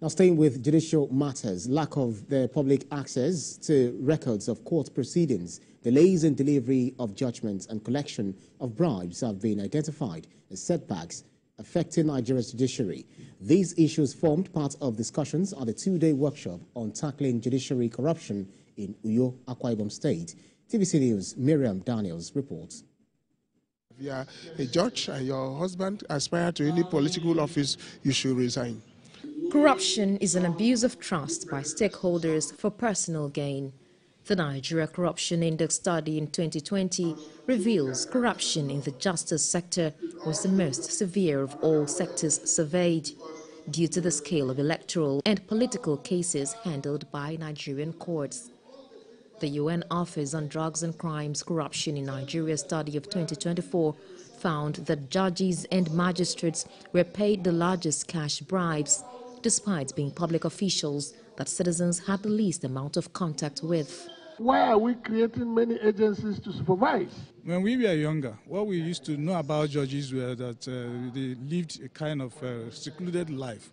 Now, staying with judicial matters, lack of the public access to records of court proceedings, delays in delivery of judgments and collection of bribes have been identified as setbacks affecting Nigeria's judiciary. These issues formed part of discussions at a two-day workshop on tackling judiciary corruption in Uyo, Akwa Ibom State. TVC News' Miriam Daniels reports. If you are a judge and your husband aspires to any political office, you should resign. Corruption is an abuse of trust by stakeholders for personal gain. The Nigeria Corruption Index study in 2020 reveals corruption in the justice sector was the most severe of all sectors surveyed, due to the scale of electoral and political cases handled by Nigerian courts. The UN Office on Drugs and Crimes Corruption in Nigeria study of 2024 found that judges and magistrates were paid the largest cash bribes, despite being public officials that citizens had the least amount of contact with. Why are we creating many agencies to supervise? When we were younger, what we used to know about judges were that they lived a kind of secluded life.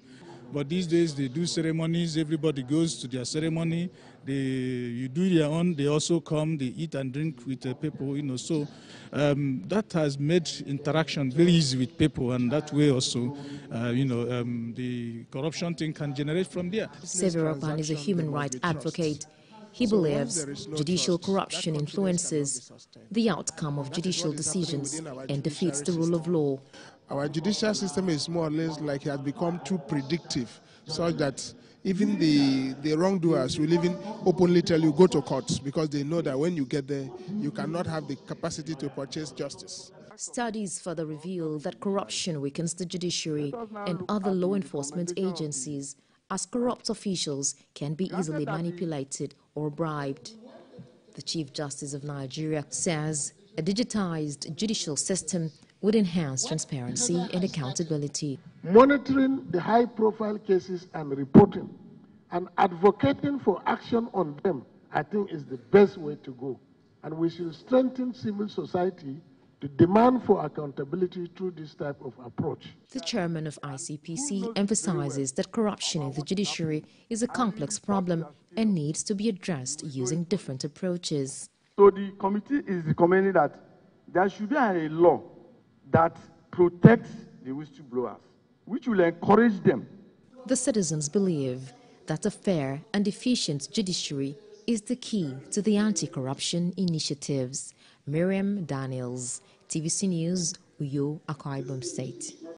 But these days they do ceremonies, everybody goes to their ceremony, you do their own, they also come, they eat and drink with people, so that has made interaction very easy with people, and that way also, the corruption thing can generate from there. Severopan is a human rights advocate. He believes judicial corruption influences the outcome of judicial decisions and defeats the rule of law. Our judicial system is more or less like it has become too predictive, such that even the wrongdoers will even openly tell you go to court, because they know that when you get there, you cannot have the capacity to purchase justice. Studies further reveal that corruption weakens the judiciary and other law enforcement agencies, as corrupt officials can be easily manipulated or bribed. The Chief Justice of Nigeria says a digitized judicial system would enhance transparency and accountability. Monitoring the high-profile cases and reporting and advocating for action on them, I think, is the best way to go. And we should strengthen civil society to demand for accountability through this type of approach. The chairman of ICPC emphasizes that corruption in the judiciary is a complex problem and needs to be addressed using different approaches. So the committee is recommending that there should be a law that protects the whistleblowers, which will encourage them. The citizens believe that a fair and efficient judiciary is the key to the anti-corruption initiatives. Miriam Daniels, TVC News, Uyo, Akwa Ibom State.